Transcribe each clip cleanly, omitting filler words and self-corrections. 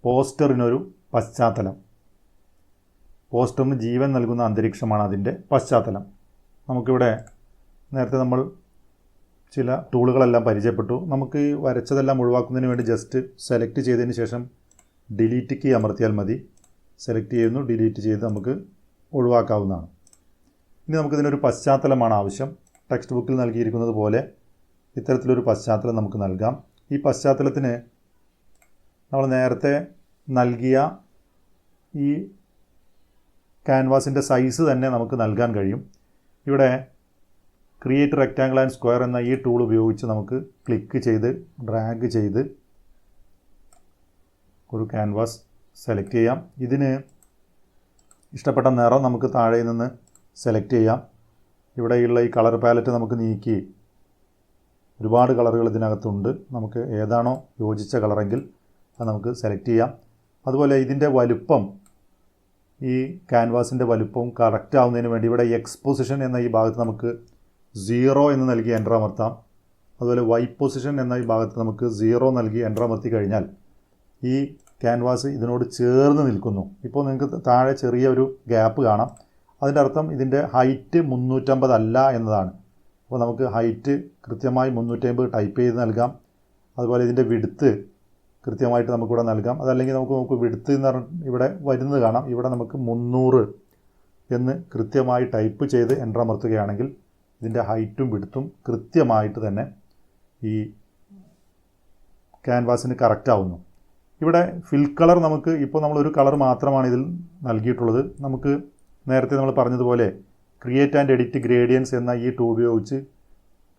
പോസ്റ്ററിനൊരു പശ്ചാത്തലം. പോസ്റ്ററിന് ജീവൻ നൽകുന്ന അന്തരീക്ഷമാണ് അതിൻ്റെ പശ്ചാത്തലം. നമുക്കിവിടെ നേരത്തെ നമ്മൾ ചില ടൂളുകളെല്ലാം പരിചയപ്പെട്ടു. നമുക്ക് ഈ വരച്ചതെല്ലാം ഒഴിവാക്കുന്നതിന് വേണ്ടി ജസ്റ്റ് സെലക്ട് ചെയ്തതിന് ശേഷം ഡിലീറ്റ് കീ അമർത്തിയാൽ മതി. സെലക്ട് ചെയ്യുന്നു, ഡിലീറ്റ് ചെയ്ത് നമുക്ക് ഒഴിവാക്കാവുന്നതാണ്. ഇനി നമുക്കിതിനൊരു പശ്ചാത്തലമാണ് ആവശ്യം. ടെക്സ്റ്റ് ബുക്കിൽ നൽകിയിരിക്കുന്നത് പോലെ ഇത്തരത്തിലൊരു പശ്ചാത്തലം നമുക്ക് നൽകാം. ഈ പശ്ചാത്തലത്തിന് നമ്മൾ നേരത്തെ നൽകിയ ഈ ക്യാൻവാസിൻ്റെ സൈസ് തന്നെ നമുക്ക് നൽകാൻ കഴിയും. ഇവിടെ ക്രിയേറ്റ് റെക്റ്റാങ്കിൾ ആൻഡ് സ്ക്വയർ എന്ന ഈ ടൂൾ ഉപയോഗിച്ച് നമുക്ക് ക്ലിക്ക് ചെയ്ത് ഡ്രാഗ് ചെയ്ത് ഒരു ക്യാൻവാസ് സെലക്ട് ചെയ്യാം. ഇതിന് ഇഷ്ടപ്പെട്ട നിറം നമുക്ക് താഴെ നിന്ന് സെലക്ട് ചെയ്യാം. ഇവിടെയുള്ള ഈ കളർ പാലറ്റ് നമുക്ക് നീക്കി ഒരുപാട് കളറുകൾ ഇതിനകത്തുണ്ട്. നമുക്ക് ഏതാണോ യോജിച്ച കളറെങ്കിൽ അത് നമുക്ക് സെലക്ട് ചെയ്യാം. അതുപോലെ ഇതിൻ്റെ വലുപ്പം, ഈ ക്യാൻവാസിൻ്റെ വലുപ്പവും കറക്റ്റ് ആവുന്നതിന് വേണ്ടി ഇവിടെ എക്സ് എന്ന ഈ ഭാഗത്ത് നമുക്ക് 0 എന്ന് നൽകി എൻ്റർ അമർത്താം. അതുപോലെ വൈ പൊസിഷൻ എന്ന ഈ ഭാഗത്ത് നമുക്ക് 0 നൽകി എൻ്റർ അമർത്തി കഴിഞ്ഞാൽ ഈ ക്യാൻവാസ് ഇതിനോട് ചേർന്ന് നിൽക്കുന്നു. ഇപ്പോൾ നിങ്ങൾക്ക് താഴെ ചെറിയ ഒരു ഗ്യാപ്പ് കാണാം. അതിൻ്റെ അർത്ഥം ഇതിൻ്റെ ഹൈറ്റ് 350 അല്ല എന്നതാണ്. അപ്പോൾ നമുക്ക് ഹൈറ്റ് കൃത്യമായി 350 ടൈപ്പ് ചെയ്ത് നൽകാം. അതുപോലെ ഇതിൻ്റെ വിഡ്ത്ത് കൃത്യമായിട്ട് നമുക്കിവിടെ നൽകാം. അതല്ലെങ്കിൽ നമുക്ക് വിഡ്ത്ത് എന്ന് പറഞ്ഞാൽ ഇവിടെ വരുന്നത് കാണാം. ഇവിടെ നമുക്ക് 300 എന്ന് കൃത്യമായി ടൈപ്പ് ചെയ്ത് എൻ്റർ അമർത്തുകയാണെങ്കിൽ ഇതിൻ്റെ ഹൈറ്റും വിഡ്ത്തും കൃത്യമായിട്ട് തന്നെ ഈ ക്യാൻവാസിന് കറക്റ്റ് ആവുന്നു. ഇവിടെ ഫിൽ കളർ നമുക്ക് ഇപ്പോൾ നമ്മളൊരു കളർ മാത്രമാണ് ഇതിൽ നൽകിയിട്ടുള്ളത്. നമുക്ക് നേരത്തെ നമ്മൾ പറഞ്ഞതുപോലെ ക്രിയേറ്റ് ആൻഡ് എഡിറ്റ് ഗ്രേഡിയൻസ് എന്ന ഈ ടൂൾ ഉപയോഗിച്ച്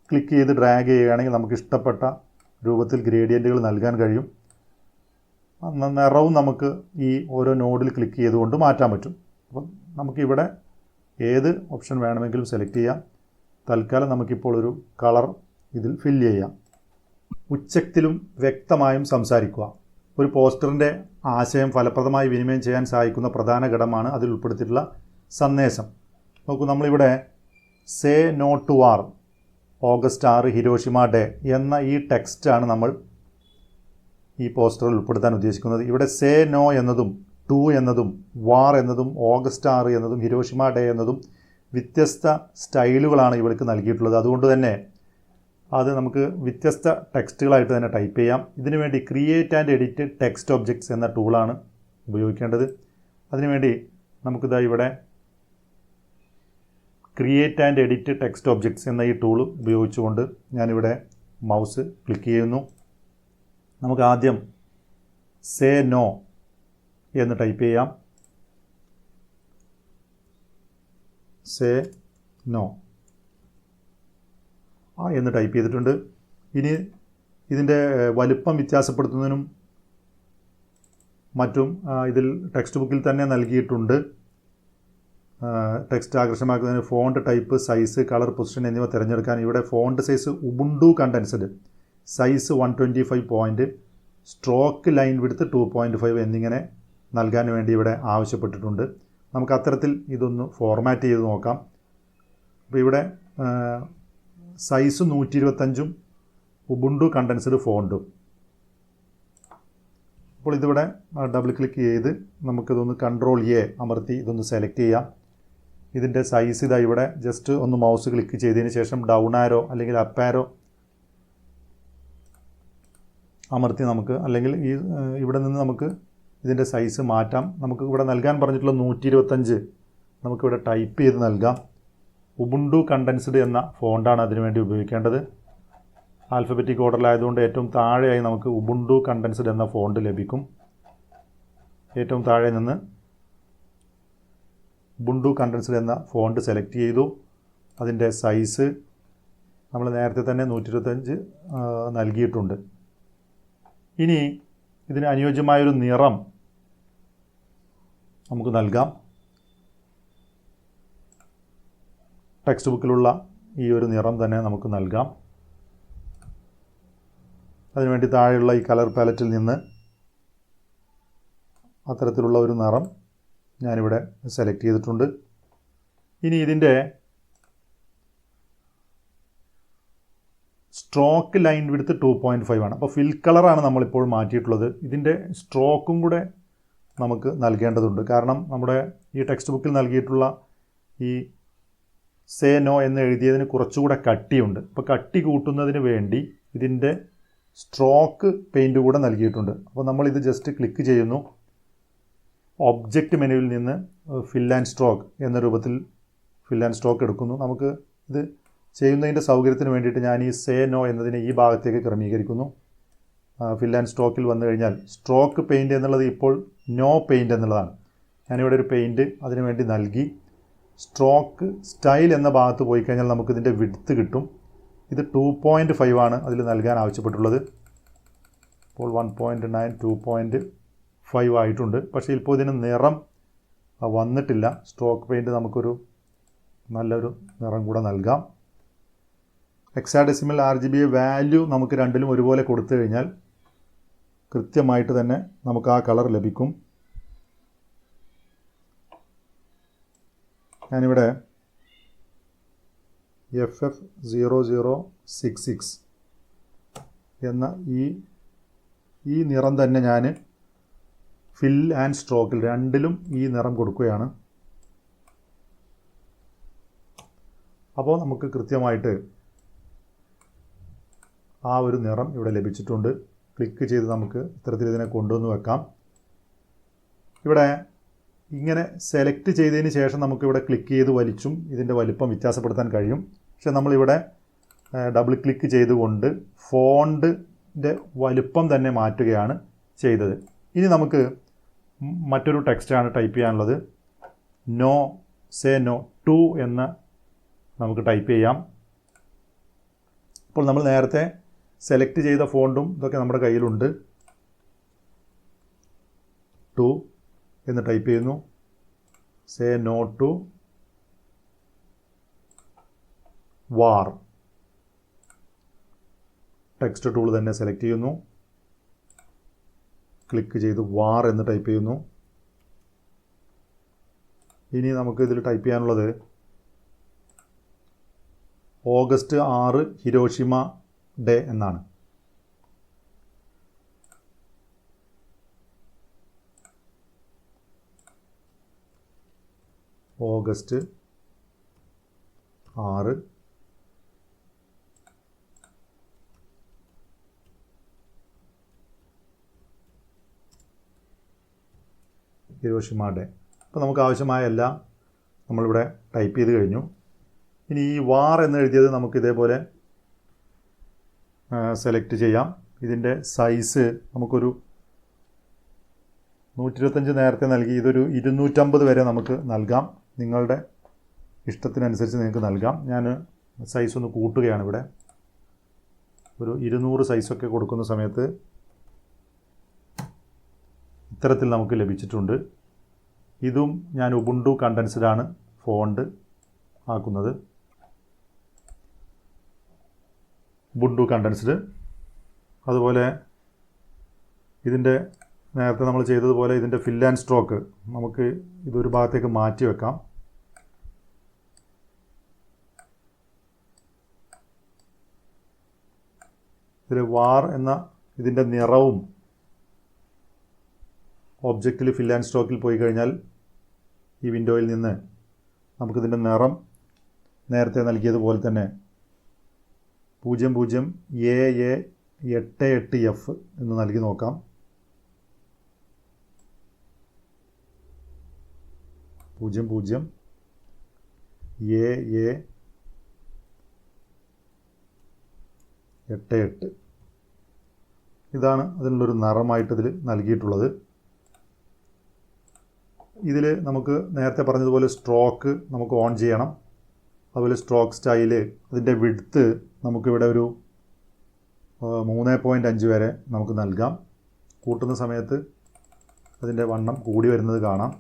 ക്ലിക്ക് ചെയ്ത് ഡ്രാഗ് ചെയ്യുകയാണെങ്കിൽ നമുക്ക് ഇഷ്ടപ്പെട്ട രൂപത്തിൽ ഗ്രേഡിയൻറ്റുകൾ നൽകാൻ കഴിയും. നിറവും നമുക്ക് ഈ ഓരോ നോഡിൽ ക്ലിക്ക് ചെയ്തുകൊണ്ട് മാറ്റാൻ പറ്റും. അപ്പം നമുക്കിവിടെ ഏത് ഓപ്ഷൻ വേണമെങ്കിലും സെലക്ട് ചെയ്യാം. തൽക്കാലം നമുക്കിപ്പോൾ ഒരു കളർ ഇതിൽ ഫില്ല് ചെയ്യാം. ഉച്ചത്തിലും വ്യക്തമായും സംസാരിക്കുക. ഒരു പോസ്റ്ററിൻ്റെ ആശയം ഫലപ്രദമായി വിനിമയം ചെയ്യാൻ സഹായിക്കുന്ന പ്രധാന ഘടകമാണ് അതിൽ ഉൾപ്പെടുത്തിയിട്ടുള്ള സന്ദേശം. നോക്കൂ, നമ്മളിവിടെ say no to war, August 6 Hiroshima day എന്ന ഈ ടെക്സ്റ്റാണ് നമ്മൾ ഈ പോസ്റ്ററിൽ ഉൾപ്പെടുത്താൻ ഉദ്ദേശിക്കുന്നത്. ഇവിടെ സേ നോ എന്നതും ടു എന്നതും വാർ എന്നതും ഓഗസ്റ്റ് 6 എന്നതും ഹിരോഷിമ ഡേ എന്നതും വ്യത്യസ്ത സ്റ്റൈലുകളാണ് ഇവർക്ക് നൽകിയിട്ടുള്ളത്. അതുകൊണ്ട് തന്നെ അത് നമുക്ക് വ്യത്യസ്ത ടെക്സ്റ്റുകളായിട്ട് തന്നെ ടൈപ്പ് ചെയ്യാം. ഇതിനുവേണ്ടി create and edit text objects എന്ന ടൂളാണ് ഉപയോഗിക്കേണ്ടത്. അതിനുവേണ്ടി നമുക്കിതാ ഇവിടെ create and edit text objects എന്ന ഈ ടൂൾ ഉപയോഗിച്ചുകൊണ്ട് ഞാനിവിടെ മൗസ് ക്ലിക്ക് ചെയ്യുന്നു. നമുക്ക് ആദ്യം സേ നോ എന്ന് ടൈപ്പ് ചെയ്യാം. സേ നോ എന്ന് ടൈപ്പ് ചെയ്തിട്ടുണ്ട്. ഇനി ഇതിൻ്റെ വലിപ്പം വ്യത്യാസപ്പെടുത്തുന്നതിനും മറ്റും ഇതിൽ ടെക്സ്റ്റ് ബുക്കിൽ തന്നെ നൽകിയിട്ടുണ്ട്. ടെക്സ്റ്റ് ആകർഷകമാക്കുന്നതിന് font type, size, colour, position എന്നിവ തിരഞ്ഞെടുക്കാൻ ഇവിടെ font size Ubuntu condensed, size 125 point, stroke line width 2.5 എന്നിങ്ങനെ നൽകാൻ വേണ്ടി ഇവിടെ ആവശ്യപ്പെട്ടിട്ടുണ്ട്. നമുക്ക് അത്തരത്തിൽ ഇതൊന്ന് ഫോർമാറ്റ് ചെയ്ത് നോക്കാം. അപ്പോൾ ഇവിടെ സൈസ് 125 ഉബുണ്ടു കണ്ടൻസ്ഡ് ഫോണ്ടും. അപ്പോൾ ഇതിവിടെ ഡബിൾ ക്ലിക്ക് ചെയ്ത് നമുക്കിതൊന്ന് Ctrl+A അമർത്തി ഇതൊന്ന് സെലക്ട് ചെയ്യാം. ഇതിൻ്റെ സൈസ് ഇതാ ഇവിടെ ജസ്റ്റ് ഒന്ന് മൗസ് ക്ലിക്ക് ചെയ്തതിന് ശേഷം ഡൗൺ ആരോ അല്ലെങ്കിൽ അപ്പ് ആരോ അമർത്തി നമുക്ക്, അല്ലെങ്കിൽ ഈ ഇവിടെ നിന്ന് നമുക്ക് ഇതിൻ്റെ സൈസ് മാറ്റാം. നമുക്ക് ഇവിടെ നൽകാൻ പറഞ്ഞിട്ടുള്ള 125 നമുക്കിവിടെ ടൈപ്പ് ചെയ്ത് നൽകാം. ഉബുണ്ടു കണ്ടൻസ്ഡ് എന്ന ഫോണ്ടാണ് അതിനുവേണ്ടി ഉപയോഗിക്കേണ്ടത്. ആൽഫബറ്റിക് ഓർഡറിലായതുകൊണ്ട് ഏറ്റവും താഴെയായി നമുക്ക് ഉബുണ്ടു കണ്ടൻസ്ഡ് എന്ന ഫോണ്ട് ലഭിക്കും. ഏറ്റവും താഴെ നിന്ന് ഉബുണ്ടു കണ്ടൻസ്ഡ് എന്ന ഫോണ്ട് സെലക്ട് ചെയ്തു. അതിൻ്റെ സൈസ് നമ്മൾ നേരത്തെ തന്നെ 125 നൽകിയിട്ടുണ്ട്. ഇനി ഇതിന് അനുയോജ്യമായൊരു നിറം നമുക്ക് നൽകാം. ടെക്സ്റ്റ് ബുക്കിലുള്ള ഈ ഒരു നിറം തന്നെ നമുക്ക് നൽകാം. അതിനുവേണ്ടി താഴെയുള്ള ഈ കളർ പാലറ്റിൽ നിന്ന് അത്തരത്തിലുള്ള ഒരു നിറം ഞാനിവിടെ സെലക്ട് ചെയ്തിട്ടുണ്ട്. ഇനി ഇതിൻ്റെ സ്ട്രോക്ക് ലൈൻ വിഡ്ത്ത് 2.5 ആണ്. അപ്പോൾ ഫിൽ കളറാണ് നമ്മളിപ്പോൾ മാറ്റിയിട്ടുള്ളത്. ഇതിൻ്റെ സ്ട്രോക്കും കൂടെ നമുക്ക് നൽകേണ്ടതുണ്ട്. കാരണം നമ്മുടെ ഈ ടെക്സ്റ്റ് ബുക്കിൽ നൽകിയിട്ടുള്ള ഈ സേ നോ എന്ന് എഴുതിയതിന് കുറച്ചുകൂടെ കട്ടിയുണ്ട്. അപ്പോൾ കട്ടി കൂട്ടുന്നതിന് വേണ്ടി ഇതിൻ്റെ സ്ട്രോക്ക് പെയിൻറ്റ് കൂടെ നൽകിയിട്ടുണ്ട്. അപ്പോൾ നമ്മളിത് ജസ്റ്റ് ക്ലിക്ക് ചെയ്യുന്നു. ഒബ്ജക്റ്റ് മെനുവിൽ നിന്ന് ഫിൽ ആൻഡ് സ്ട്രോക്ക് എന്ന രൂപത്തിൽ ഫിൽ ആൻഡ് സ്ട്രോക്ക് എടുക്കുന്നു. നമുക്ക് ഇത് ചെയ്യുന്നതിൻ്റെ സൗകര്യത്തിന് വേണ്ടിയിട്ട് ഞാൻ ഈ സേ നോ എന്നതിനെ ഈ ഭാഗത്തേക്ക് ക്രമീകരിക്കുന്നു. ഫിൽ ആൻഡ് സ്ട്രോക്കിൽ വന്നു കഴിഞ്ഞാൽ സ്ട്രോക്ക് പെയിൻറ്റ് എന്നുള്ളത് ഇപ്പോൾ നോ പെയിൻറ്റ് എന്നുള്ളതാണ്. ഞാനിവിടെ ഒരു പെയിൻറ്റ് അതിനു വേണ്ടി നൽകി. സ്ട്രോക്ക് സ്റ്റൈൽ എന്ന ഭാഗത്ത് പോയി കഴിഞ്ഞാൽ നമുക്കിതിൻ്റെ വിഡ്ത്ത് കിട്ടും. ഇത് 2.5 ആണ് അതിൽ നൽകാൻ ആവശ്യപ്പെട്ടുള്ളത്. ഇപ്പോൾ 1.9 2.5 ആയിട്ടുണ്ട്. പക്ഷേ ഇപ്പോൾ ഇതിന് നിറം വന്നിട്ടില്ല. സ്ട്രോക്ക് പെയിൻറ്റ് നമുക്കൊരു നല്ലൊരു നിറം കൂടെ നൽകാം. ഹെക്സാഡെസിമൽ RGB വാല്യൂ നമുക്ക് രണ്ടിലും ഒരുപോലെ കൊടുത്തു കഴിഞ്ഞാൽ കൃത്യമായിട്ട് തന്നെ നമുക്ക് ആ കളർ ലഭിക്കും. ഞാനിവിടെ FF0066 എന്ന ഈ നിറം തന്നെ ഞാൻ ഫിൽ ആൻഡ് സ്ട്രോക്കിൽ രണ്ടിലും ഈ നിറം കൊടുക്കുകയാണ്. അപ്പോൾ നമുക്ക് കൃത്യമായിട്ട് ആ ഒരു നിറം ഇവിടെ ലഭിച്ചിട്ടുണ്ട്. ക്ലിക്ക് ചെയ്ത് നമുക്ക് ഇത്തരത്തിൽ ഇതിനെ കൊണ്ടുവന്ന് വെക്കാം. ഇവിടെ ഇങ്ങനെ സെലക്ട് ചെയ്തതിന് ശേഷം നമുക്കിവിടെ ക്ലിക്ക് ചെയ്ത് വലിച്ചും ഇതിൻ്റെ വലിപ്പം വ്യത്യാസപ്പെടുത്താൻ കഴിയും. പക്ഷേ നമ്മളിവിടെ ഡബിൾ ക്ലിക്ക് ചെയ്തുകൊണ്ട് ഫോണ്ടിൻ്റെ വലിപ്പം തന്നെ മാറ്റുകയാണ് ചെയ്തത്. ഇനി നമുക്ക് മറ്റൊരു ടെക്സ്റ്റാണ് ടൈപ്പ് ചെയ്യാനുള്ളത്. നോ സേ നോ 2 എന്ന് നമുക്ക് ടൈപ്പ് ചെയ്യാം. ഇപ്പോൾ നമ്മൾ നേരത്തെ സെലക്ട് ചെയ്ത ഫോണ്ടും ഇതൊക്കെ നമ്മുടെ കയ്യിലുണ്ട്. 2 എന്ന് ടൈപ്പ് ചെയ്യുന്നു. Say no to war. Text tool തന്നെ സെലക്ട് ചെയ്യുന്നു. ക്ലിക്ക് ചെയ്ത് വാർ എന്ന് ടൈപ്പ് ചെയ്യുന്നു. ഇനി നമുക്ക് ഇതിൽ ടൈപ്പ് ചെയ്യാനുള്ളത് ഓഗസ്റ്റ് 6 ഹിരോഷിമ ഡേ എന്നാണ്. August 6 Hiroshima day. അപ്പോൾ നമുക്ക് ആവശ്യമായ എല്ലാം നമ്മളിവിടെ ടൈപ്പ് ചെയ്ത് കഴിഞ്ഞു. ഇനി ഈ വാർ എന്ന് എഴുതിയത് നമുക്ക് ഇതേപോലെ സെലക്ട് ചെയ്യാം. ഇതിൻ്റെ സൈസ് നമുക്കൊരു 125 നേരത്തെ നൽകി. ഇതൊരു 250 വരെ നമുക്ക് നൽകാം. നിങ്ങളുടെ ഇഷ്ടത്തിനനുസരിച്ച് നിങ്ങൾക്ക് നൽകാം. ഞാൻ സൈസ് ഒന്ന് കൂട്ടുകയാണ്. ഇവിടെ ഒരു 200 സൈസൊക്കെ കൊടുക്കുന്ന സമയത്ത് ഇത്തരത്തിൽ നമുക്ക് ലഭിച്ചിട്ടുണ്ട്. ഇതും ഞാൻ ഉബുണ്ടു കണ്ടൻസ്ഡാണ് ഫോണ്ട് ആക്കുന്നത്. Ubuntu condensed. അതുപോലെ ഇതിൻ്റെ നേരത്തെ നമ്മൾ ചെയ്തതുപോലെ ഇതിൻ്റെ ഫിൽ ആൻഡ് സ്ട്രോക്ക് നമുക്ക് ഇതൊരു ഭാഗത്തേക്ക് മാറ്റി വെക്കാം. ഇതിൽ വാർ എന്ന ഇതിൻ്റെ നിറവും ഒബ്ജക്റ്റിൽ ഫിൽ ആൻഡ് സ്ട്രോക്കിൽ പോയി കഴിഞ്ഞാൽ ഈ വിൻഡോയിൽ നിന്ന് നമുക്കിതിൻ്റെ നിറം നേരത്തെ നൽകിയതുപോലെ തന്നെ 00AA88F എന്ന് നൽകി നോക്കാം. 00AA88. ഇതാണ് അതിനുള്ളൊരു നിറമായിട്ട് ഇതിൽ നൽകിയിട്ടുള്ളത്. ഇതിൽ നമുക്ക് നേരത്തെ പറഞ്ഞതുപോലെ സ്ട്രോക്ക് നമുക്ക് ഓൺ ചെയ്യണം. അതുപോലെ സ്ട്രോക്ക് സ്റ്റൈല് അതിൻ്റെ വിഡ്ത്ത് നമുക്കിവിടെ ഒരു 3.5 വരെ നമുക്ക് നൽകാം. കൂട്ടുന്ന സമയത്ത് അതിൻ്റെ വണ്ണം കൂടി വരുന്നത് കാണാം.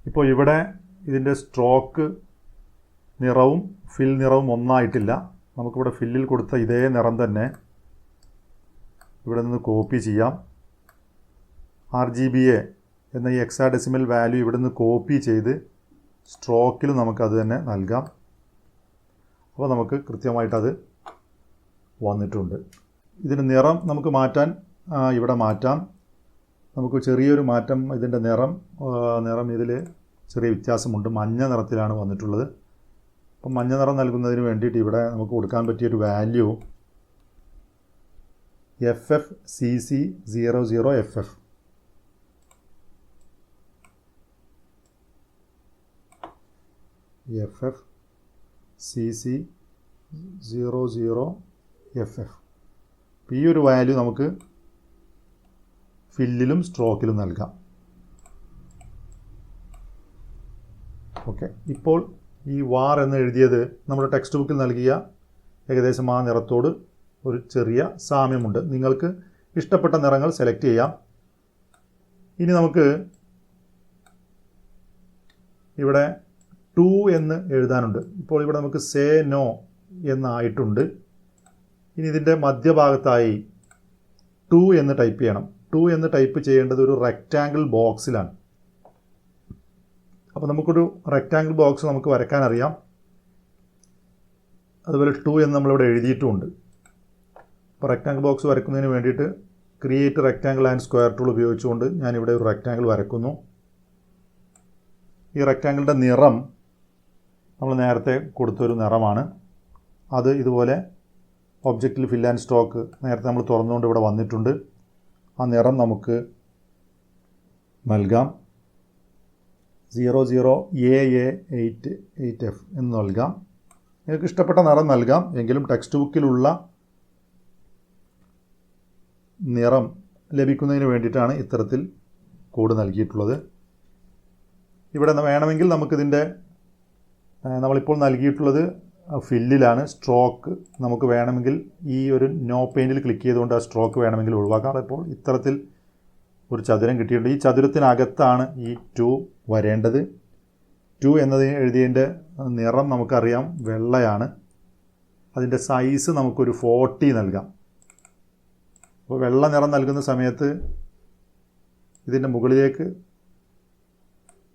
ഇപ്പോൾ ഇവിടെ ഇതിൻ്റെ സ്ട്രോക്ക് നിറവും ഫിൽ നിറവും ഒന്നായിട്ടില്ല. നമുക്കിവിടെ ഫില്ലിൽ കൊടുത്ത ഇതേ നിറം തന്നെ ഇവിടെ നിന്ന് കോപ്പി ചെയ്യാം. RGBA എന്ന ഈ ഹെക്സാഡെസിമൽ വാല്യൂ ഇവിടെ നിന്ന് കോപ്പി ചെയ്ത് സ്ട്രോക്കിൽ നമുക്കത് തന്നെ നൽകാം. അപ്പോൾ നമുക്ക് കൃത്യമായിട്ടത് വന്നിട്ടുണ്ട്. ഇതിന് നിറം നമുക്ക് മാറ്റാൻ ഇവിടെ മാറ്റാം. നമുക്ക് ചെറിയൊരു മാറ്റം, ഇതിൻ്റെ നിറം ഇതിൽ ചെറിയ വ്യത്യാസമുണ്ട്. മഞ്ഞ നിറത്തിലാണ് വന്നിട്ടുള്ളത്. അപ്പം മഞ്ഞ നിറം നൽകുന്നതിന് വേണ്ടിയിട്ട് ഇവിടെ നമുക്ക് കൊടുക്കാൻ പറ്റിയൊരു വാല്യൂ FFCC00FF. FFCC00FF. ഈ ഒരു വാല്യൂ നമുക്ക് ഫില്ലിലും സ്ട്രോക്കിലും നൽകാം. ഓക്കെ, ഇപ്പോൾ ഈ വാർ എന്ന് എഴുതിയത് നമ്മുടെ ടെക്സ്റ്റ് ബുക്കിൽ നൽകിയ ഏകദേശം ആ നിറത്തോട് ഒരു ചെറിയ സാമ്യമുണ്ട്. നിങ്ങൾക്ക് ഇഷ്ടപ്പെട്ട നിറങ്ങൾ സെലക്ട് ചെയ്യാം. ഇനി നമുക്ക് ഇവിടെ 2 എന്ന് എഴുതാനുണ്ട്. ഇപ്പോൾ ഇവിടെ നമുക്ക് സേ നോ എന്നായിട്ടുണ്ട്. ഇനി ഇതിൻ്റെ മധ്യഭാഗത്തായി 2 എന്ന് ടൈപ്പ് ചെയ്യണം. 2 എന്ന് ടൈപ്പ് ചെയ്യേണ്ടത് ഒരു റെക്റ്റാങ്കിൾ ബോക്സിലാണ്. അപ്പോൾ നമുക്കൊരു റെക്റ്റാങ്കിൾ ബോക്സ് നമുക്ക് വരയ്ക്കാൻ അറിയാം. അതുപോലെ 2 എന്ന് നമ്മളിവിടെ എഴുതിയിട്ടുമുണ്ട്. അപ്പോൾ റെക്റ്റാങ്കിൾ ബോക്സ് വരയ്ക്കുന്നതിന് വേണ്ടിയിട്ട് create rectangle and square tool ഉപയോഗിച്ചുകൊണ്ട് ഞാനിവിടെ ഒരു റെക്റ്റാങ്കിൾ വരയ്ക്കുന്നു. ഈ റെക്റ്റാങ്കിളിൻ്റെ നിറം നമ്മൾ നേരത്തെ കൊടുത്തൊരു നിറമാണ്. അത് ഇതുപോലെ ഒബ്ജക്റ്റിൽ ഫിൽ ആൻഡ് സ്ട്രോക്ക് നേരത്തെ നമ്മൾ തുറന്നുകൊണ്ട് ഇവിടെ വന്നിട്ടുണ്ട്. ആ നിറം നമുക്ക് നൽകാം. 00AA88F എന്ന് നൽകാം. നിങ്ങൾക്ക് ഇഷ്ടപ്പെട്ട നിറം നൽകാം. എങ്കിലും ടെക്സ്റ്റ് ബുക്കിലുള്ള നിറം ലഭിക്കുന്നതിന് വേണ്ടിയിട്ടാണ് ഇത്തരത്തിൽ കോഡ് നൽകിയിട്ടുള്ളത്. ഇവിടെ വേണമെങ്കിൽ നമുക്കിതിൻ്റെ നമ്മളിപ്പോൾ നൽകിയിട്ടുള്ളത് ഫില്ലിലാണ്. സ്ട്രോക്ക് നമുക്ക് വേണമെങ്കിൽ ഈ ഒരു നോ പെയിൻറ്റിൽ ക്ലിക്ക് ചെയ്തുകൊണ്ട് ആ സ്ട്രോക്ക് വേണമെങ്കിൽ ഒഴിവാക്കാം. അപ്പോൾ ഇത്തരത്തിൽ ഒരു ചതുരം കിട്ടിയിട്ടുണ്ട്. ഈ ചതുരത്തിനകത്താണ് ഈ 2 വരേണ്ടത്. 2 എന്നത് എഴുതിയതിൻ്റെ നിറം നമുക്കറിയാം, വെള്ളയാണ്. അതിൻ്റെ സൈസ് നമുക്കൊരു 40 നൽകാം. അപ്പോൾ വെള്ള നിറം നൽകുന്ന സമയത്ത് ഇതിൻ്റെ മുകളിലേക്ക്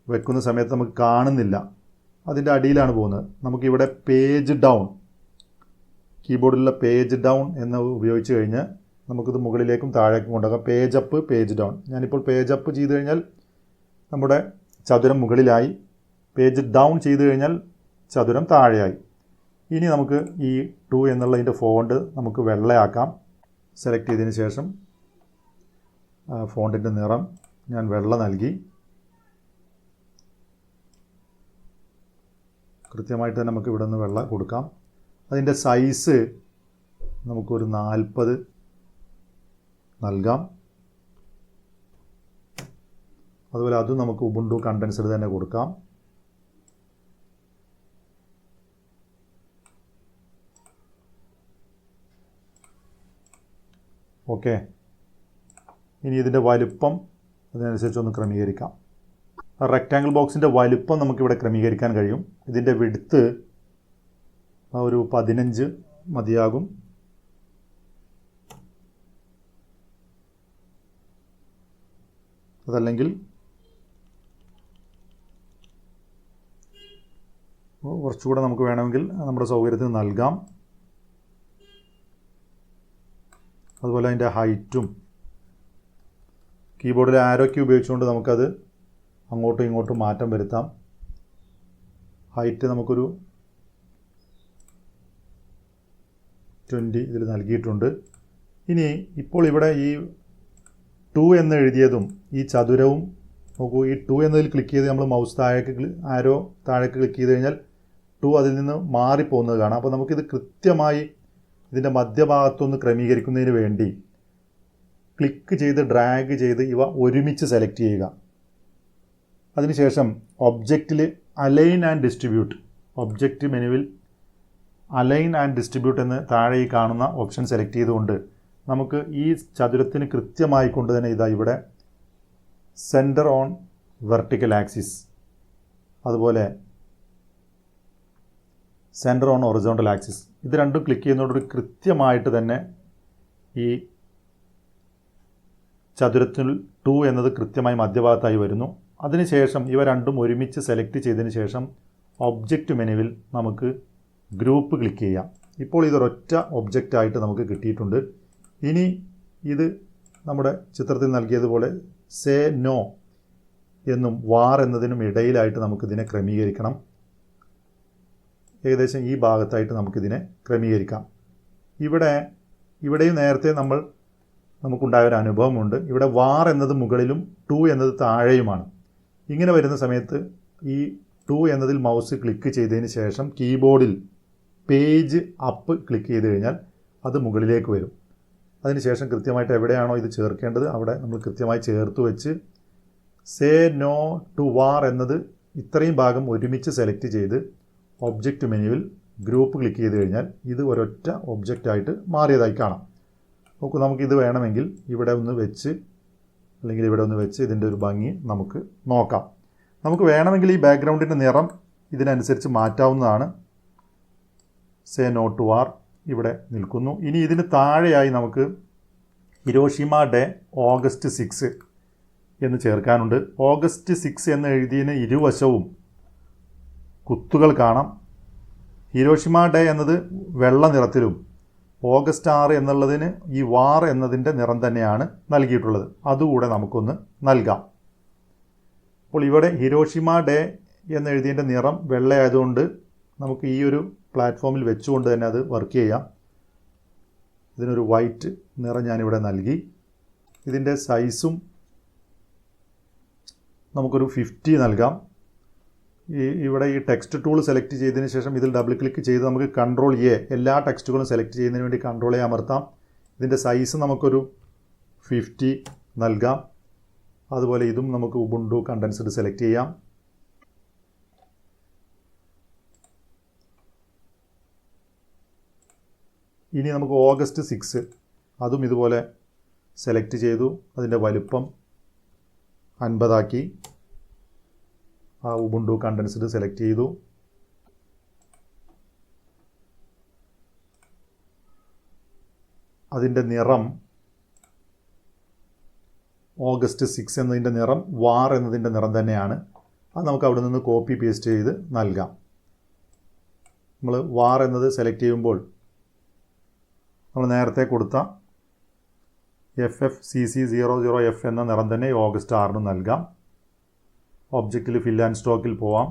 വെക്കുന്ന സമയത്ത് നമുക്ക് കാണുന്നില്ല, അതിൻ്റെ അടിയിലാണ് പോകുന്നത്. നമുക്കിവിടെ പേജ് ഡൗൺ, കീബോർഡിലുള്ള പേജ് ഡൗൺ എന്ന് ഉപയോഗിച്ച് കഴിഞ്ഞ് നമുക്കിത് മുകളിലേക്കും താഴേക്കും കൊണ്ടുപോകാം. Page up, page down. ഞാനിപ്പോൾ പേജ് അപ്പ് ചെയ്ത് കഴിഞ്ഞാൽ നമ്മുടെ ചതുരം മുകളിലായി. പേജ് ഡൗൺ ചെയ്ത് കഴിഞ്ഞാൽ ചതുരം താഴെയായി. ഇനി നമുക്ക് ഈ 2 എന്നുള്ളതിൻ്റെ ഫോണ്ട് നമുക്ക് വെള്ളയാക്കാം. സെലക്ട് ചെയ്തതിന് ശേഷം ഫോണ്ടിൻ്റെ നിറം ഞാൻ വെള്ള നൽകി. കൃത്യമായിട്ട് തന്നെ നമുക്ക് ഇവിടെ നിന്ന് വെള്ള കൊടുക്കാം. അതിൻ്റെ സൈസ് നമുക്കൊരു 40 നൽകാം. അതുപോലെ അതും നമുക്ക് ഉബുണ്ടു കണ്ടൻസർ തന്നെ കൊടുക്കാം. ഓക്കെ, ഇനി ഇതിൻ്റെ വലുപ്പം അതിനനുസരിച്ചൊന്ന് ക്രമീകരിക്കാം. റെക്റ്റാങ്കിൾ ബോക്സിൻ്റെ വലുപ്പം നമുക്കിവിടെ ക്രമീകരിക്കാൻ കഴിയും. ഇതിൻ്റെ വിഡ്ത്ത് ഒരു 15 മതിയാകും. അതല്ലെങ്കിൽ കുറച്ചുകൂടെ നമുക്ക് വേണമെങ്കിൽ നമ്മുടെ സൗകര്യത്തിന് നൽകാം. അതുപോലെ അതിൻ്റെ ഹൈറ്റും കീബോർഡിലെ ആരോ കീ ഉപയോഗിച്ചുകൊണ്ട് നമുക്കത് അങ്ങോട്ടും ഇങ്ങോട്ടും മാറ്റം വരുത്താം. ഹൈറ്റ് നമുക്കൊരു 20 ഇതിൽ നൽകിയിട്ടുണ്ട്. ഇനി ഇപ്പോൾ ഇവിടെ ഈ 2 എന്ന് എഴുതിയതും ഈ ചതുരവും നോക്കൂ. ഈ 2 എന്നതിൽ ക്ലിക്ക് ചെയ്ത് നമ്മൾ മൗസ് ആരോ താഴേക്ക് ക്ലിക്ക് ചെയ്ത് കഴിഞ്ഞാൽ 2 അതിൽ നിന്ന് മാറിപ്പോകുന്നത് കാണാം. അപ്പോൾ നമുക്കിത് കൃത്യമായി ഇതിൻ്റെ മധ്യഭാഗത്തൊന്ന് ക്രമീകരിക്കുന്നതിന് വേണ്ടി ക്ലിക്ക് ചെയ്ത് ഡ്രാഗ് ചെയ്ത് ഇവ ഒരുമിച്ച് സെലക്ട് ചെയ്യുക. അതിനുശേഷം ഒബ്ജക്റ്റിൽ അലൈൻ ആൻഡ് ഡിസ്ട്രിബ്യൂട്ട്, ഒബ്ജക്റ്റ് മെനുവിൽ അലൈൻ ആൻഡ് ഡിസ്ട്രിബ്യൂട്ട് എന്ന് താഴെ ഈ കാണുന്ന ഓപ്ഷൻ സെലക്ട് ചെയ്തുകൊണ്ട് നമുക്ക് ഈ ചതുരത്തിന് കൃത്യമായി കൊണ്ട് തന്നെ ഇതാ ഇവിടെ സെൻറ്റർ ഓൺ വെർട്ടിക്കൽ ആക്സിസ്, അതുപോലെ സെൻറ്റർ ഓൺ ഹൊറിസോണ്ടൽ ആക്സിസ്, ഇത് രണ്ടും ക്ലിക്ക് ചെയ്യുന്നതോട് കൃത്യമായിട്ട് തന്നെ ഈ ചതുരത്തിൽ 2 എന്നത് കൃത്യമായി മധ്യഭാഗത്തായി വരുന്നു. അതിനുശേഷം ഇവ രണ്ടും ഒരുമിച്ച് സെലക്ട് ചെയ്തതിന് ശേഷം ഒബ്ജക്റ്റ് മെനുവിൽ നമുക്ക് ഗ്രൂപ്പ് ക്ലിക്ക് ചെയ്യാം. ഇപ്പോൾ ഇതൊരൊറ്റ ഒബ്ജക്റ്റായിട്ട് നമുക്ക് കിട്ടിയിട്ടുണ്ട്. ഇനി ഇത് നമ്മുടെ ചിത്രത്തിൽ നൽകിയതുപോലെ സേ നോ എന്നും വാർ എന്നതിനും ഇടയിലായിട്ട് നമുക്കിതിനെ ക്രമീകരിക്കണം. ഏകദേശം ഈ ഭാഗത്തായിട്ട് നമുക്കിതിനെ ക്രമീകരിക്കാം. ഇവിടെയും നേരത്തെ നമുക്കുണ്ടായൊരു അനുഭവമുണ്ട്. ഇവിടെ വാർ എന്നത് മുകളിലും 2 എന്നത് താഴെയുമാണ്. ഇങ്ങനെ വരുന്ന സമയത്ത് ഈ 2 എന്നതിൽ മൗസ് ക്ലിക്ക് ചെയ്തതിന് ശേഷം കീബോർഡിൽ പേജ് അപ്പ് ക്ലിക്ക് ചെയ്ത് കഴിഞ്ഞാൽ അത് മുകളിലേക്ക് വരും. അതിനുശേഷം കൃത്യമായിട്ട് എവിടെയാണോ ഇത് ചേർക്കേണ്ടത് അവിടെ നമ്മൾ കൃത്യമായി ചേർത്ത് വെച്ച് സേ നോ ടു വാർ എന്നത് ഇത്രയും ഭാഗം ഒരുമിച്ച് സെലക്ട് ചെയ്ത് ഒബ്ജക്റ്റ് മെനുവിൽ ഗ്രൂപ്പ് ക്ലിക്ക് ചെയ്ത് കഴിഞ്ഞാൽ ഇത് ഒരൊറ്റ ഒബ്ജക്റ്റായിട്ട് മാറിയതായി കാണാം. നോക്കൂ, നമുക്കിത് വേണമെങ്കിൽ ഇവിടെ ഒന്ന് വെച്ച് അല്ലെങ്കിൽ ഇവിടെ ഒന്ന് വെച്ച് ഇതിൻ്റെ ഒരു ഭംഗി നമുക്ക് നോക്കാം. നമുക്ക് വേണമെങ്കിൽ ഈ ബാക്ക്ഗ്രൗണ്ടിൻ്റെ നിറം ഇതിനനുസരിച്ച് മാറ്റാവുന്നതാണ്. സേ നോ ടു വാർ ഇവിടെ നിൽക്കുന്നു. ഇനി ഇതിന് താഴെയായി നമുക്ക് ഹിരോഷിമ ഡേ ഓഗസ്റ്റ് 6 എന്ന് ചേർക്കാനുണ്ട്. ഓഗസ്റ്റ് 6 എന്ന് എഴുതിയതിന് ഇരുവശവും കുത്തുകൾ കാണാം. ഹിരോഷിമ ഡേ എന്നത് വെള്ള നിറത്തിലും ഓഗസ്റ്റ് 6 എന്നുള്ളതിന് ഈ വാർ എന്നതിൻ്റെ നിറം തന്നെയാണ് നൽകിയിട്ടുള്ളത്. അതുകൂടെ നമുക്കൊന്ന് നൽകാം. അപ്പോൾ ഇവിടെ ഹിരോഷിമ ഡേ എന്നെഴുതിയതിൻ്റെ നിറം വെള്ളയായതുകൊണ്ട് നമുക്ക് ഈ ഒരു പ്ലാറ്റ്ഫോമിൽ വെച്ചുകൊണ്ട് തന്നെ അത് വർക്ക് ചെയ്യാം. ഇതിനൊരു വൈറ്റ് നിറം ഞാനിവിടെ നൽകി. ഇതിൻ്റെ സൈസും നമുക്കൊരു 50 നൽകാം. ഇവിടെ ഈ ടെക്സ്റ്റ് ടൂൾ സെലക്ട് ചെയ്തതിന് ശേഷം ഇതിൽ ഡബിൾ ക്ലിക്ക് ചെയ്ത് നമുക്ക് കൺട്രോൾ എ എല്ലാ ടെക്സ്റ്റുകളും സെലക്ട് ചെയ്യുന്നതിന് വേണ്ടി കൺട്രോൾ എ അമർത്താം. ഇതിൻ്റെ സൈസ് നമുക്കൊരു 50 നൽകാം. അതുപോലെ ഇതും നമുക്ക് ഉബുണ്ടു കണ്ടൻസ്ഡ് സെലക്ട് ചെയ്യാം. ഇനി നമുക്ക് ഓഗസ്റ്റ് 6 അതും ഇതുപോലെ സെലക്ട് ചെയ്തു. അതിൻ്റെ വലുപ്പം 50 ആക്കി. ആ ഉബുണ്ടു കണ്ടൻസ്ഡ് സെലക്ട് ചെയ്തു. അതിൻ്റെ നിറം ഓഗസ്റ്റ് 6 എന്നതിൻ്റെ നിറം വാർ എന്നതിൻ്റെ നിറം തന്നെയാണ്. അത് നമുക്ക് അവിടെ നിന്ന് കോപ്പി പേസ്റ്റ് ചെയ്ത് നൽകാം. നമ്മൾ വാർ എന്നത് സെലക്ട് ചെയ്യുമ്പോൾ നമ്മൾ നേരത്തെ കൊടുത്ത FFCC00F എന്ന നിറം തന്നെ ഓഗസ്റ്റ് 6 നൽകാം. ഒബ്ജക്റ്റിൽ ഫിൽ ആൻഡ് സ്റ്റോക്കിൽ പോവാം.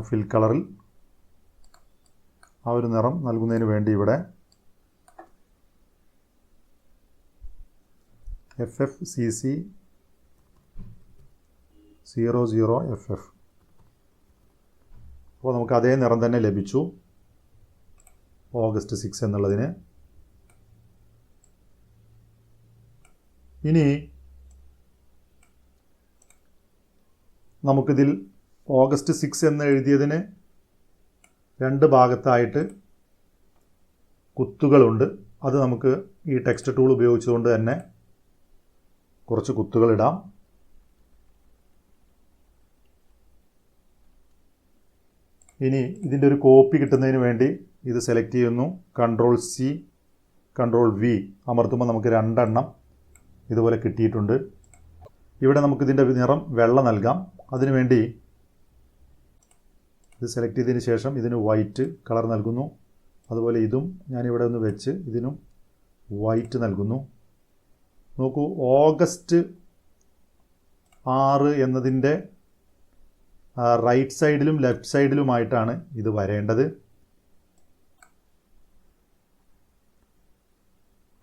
ഫിൽ കളറിൽ ആ ഒരു നിറം നൽകുന്നതിന് വേണ്ടി ഇവിടെ FFCC00FF. അപ്പോൾ നമുക്ക് അതേ നിറം തന്നെ ലഭിച്ചു ഓഗസ്റ്റ് 6 എന്നുള്ളതിന്. ഇനി നമുക്കിതിൽ ഓഗസ്റ്റ് 6 എന്ന് എഴുതിയതിന് 2 ഭാഗത്തായിട്ട് കുത്തുകളുണ്ട്. അത് നമുക്ക് ഈ ടെക്സ്റ്റ് ടൂൾ ഉപയോഗിച്ചുകൊണ്ട് തന്നെ കുറച്ച് കുത്തുകൾ ഇടാം. ഇനി ഇതിൻ്റെ ഒരു കോപ്പി കിട്ടുന്നതിന് വേണ്ടി ഇത് സെലക്ട് ചെയ്യുന്നു. കൺട്രോൾ C കൺട്രോൾ V അമർത്തുമ്പോൾ നമുക്ക് 2 എണ്ണം ഇതുപോലെ കിട്ടിയിട്ടുണ്ട്. ഇവിടെ നമുക്കിതിൻ്റെ നിറം വെള്ള നൽകാം. അതിനുവേണ്ടി ഇത് സെലക്ട് ചെയ്തതിന് ശേഷം ഇതിന് വൈറ്റ് കളർ നൽകുന്നു. അതുപോലെ ഇതും ഞാനിവിടെ ഒന്ന് വെച്ച് ഇതിനും വൈറ്റ് നൽകുന്നു. നോക്കൂ, ഓഗസ്റ്റ് 6 എന്നതിൻ്റെ റൈറ്റ് സൈഡിലും ലെഫ്റ്റ് സൈഡിലുമായിട്ടാണ് ഇത് വരേണ്ടത്.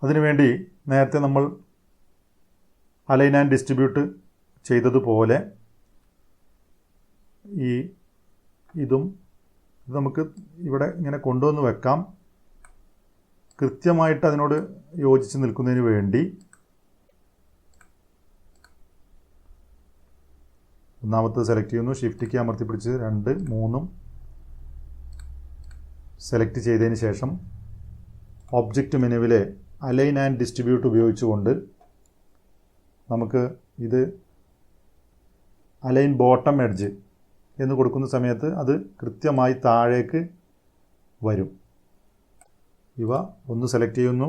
അതിനുവേണ്ടി നേരത്തെ നമ്മൾ അലൈൻ ആൻഡ് ഡിസ്ട്രിബ്യൂട്ട് ചെയ്തതുപോലെ ഇതും നമുക്ക് ഇവിടെ ഇങ്ങനെ കൊണ്ടുവന്ന് വെക്കാം. കൃത്യമായിട്ട് അതിനോട് യോജിച്ച് നിൽക്കുന്നതിന് വേണ്ടി ഒന്നാമത്തെ സെലക്ട് ചെയ്യുന്നു. ഷിഫ്റ്റ് കീ അമർത്തി പിടിച്ച് 2, 3 സെലക്ട് ചെയ്തതിന് ശേഷം ഒബ്ജക്റ്റ് മെനുവിലെ അലൈൻ ആൻഡ് ഡിസ്ട്രിബ്യൂട്ട് ഉപയോഗിച്ചുകൊണ്ട് നമുക്ക് ഇത് അലൈൻ ബോട്ടം എഡ്ജ് എന്ന് കൊടുക്കുന്ന സമയത്ത് അത് കൃത്യമായി താഴേക്ക് വരും. ഇവ ഒന്ന് സെലക്ട് ചെയ്യുന്നു.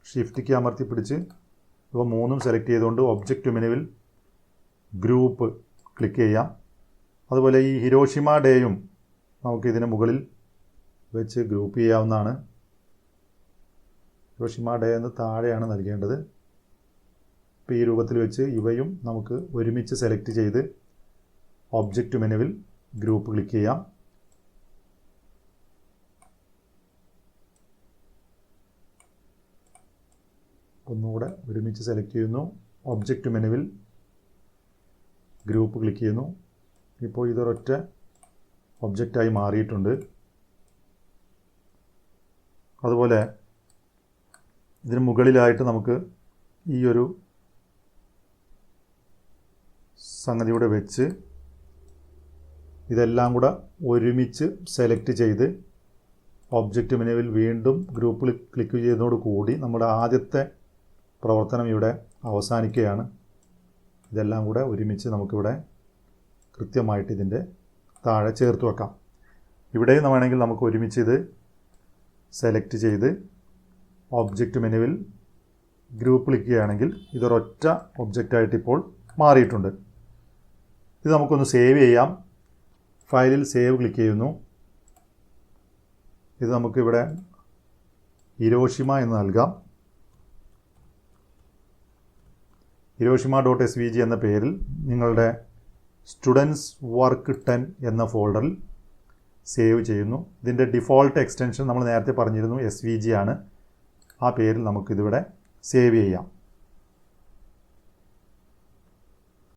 ഷിഫ്റ്റ് കീ അമർത്തി പിടിച്ച് ഇവ 3 സെലക്ട് ചെയ്തുകൊണ്ട് ഒബ്ജക്റ്റ് മെനുവിൽ ഗ്രൂപ്പ് ക്ലിക്ക് ചെയ്യാം. അതുപോലെ ഈ ഹിരോഷിമ ഡേയും നമുക്കിതിന് മുകളിൽ വെച്ച് ഗ്രൂപ്പ് ചെയ്യാവുന്നതാണ്. ഹിരോഷിമ ഡേ എന്ന് താഴെയാണ് നൽകേണ്ടത്. ഇപ്പോൾ ഈ രൂപത്തിൽ വെച്ച് ഇവയും നമുക്ക് ഒരുമിച്ച് സെലക്ട് ചെയ്ത് ഒബ്ജക്റ്റ് മെനുവിൽ ഗ്രൂപ്പ് ക്ലിക്ക് ചെയ്യാം. ഒന്നുകൂടെ ഒരുമിച്ച് സെലക്ട് ചെയ്യുന്നു, ഒബ്ജക്റ്റ് മെനുവിൽ ഗ്രൂപ്പ് ക്ലിക്ക് ചെയ്യുന്നു. ഇപ്പോൾ ഇതൊരൊറ്റ ഒബ്ജക്റ്റായി മാറിയിട്ടുണ്ട്. അതുപോലെ ഇതിന് മുകളിലായിട്ട് നമുക്ക് ഈ ഒരു സംഗതിയുടെ വെച്ച് ഇതെല്ലാം കൂടെ ഒരുമിച്ച് സെലക്ട് ചെയ്ത് ഒബ്ജക്റ്റ് മെനുവിൽ വീണ്ടും ഗ്രൂപ്പിൽ ക്ലിക്ക് ചെയ്യുന്നതോട് കൂടി നമ്മുടെ ആദ്യത്തെ പ്രവർത്തനം ഇവിടെ അവസാനിക്കുകയാണ്. ഇതെല്ലാം കൂടെ ഒരുമിച്ച് നമുക്കിവിടെ കൃത്യമായിട്ട് ഇതിൻ്റെ താഴെ ചേർത്ത് വെക്കാം. ഇവിടെയും വേണമെങ്കിൽ നമുക്ക് ഒരുമിച്ച് ഇത് സെലക്ട് ചെയ്ത് ഒബ്ജക്റ്റ് മെനുവിൽ ഗ്രൂപ്പ് ക്ലിക്ക് ചെയ്യുകയാണെങ്കിൽ ഇതൊരൊറ്റ ഒബ്ജക്റ്റായിട്ട് ഇപ്പോൾ മാറിയിട്ടുണ്ട്. ഇത് നമുക്കൊന്ന് സേവ് ചെയ്യാം. ഫയലിൽ സേവ് ക്ലിക്ക് ചെയ്യുന്നു. ഇത് നമുക്കിവിടെ ഹിരോഷിമ എന്ന് നൽകാം. hiroshima.svg എന്ന പേരിൽ നിങ്ങളുടെ സ്റ്റുഡൻസ് വർക്ക് 10 എന്ന ഫോൾഡറിൽ സേവ് ചെയ്യുന്നു. ഇതിൻ്റെ ഡിഫോൾട്ട് എക്സ്റ്റൻഷൻ നമ്മൾ നേരത്തെ പറഞ്ഞിരുന്നു SVG ആണ്. ആ പേരിൽ നമുക്കിതിവിടെ സേവ് ചെയ്യാം.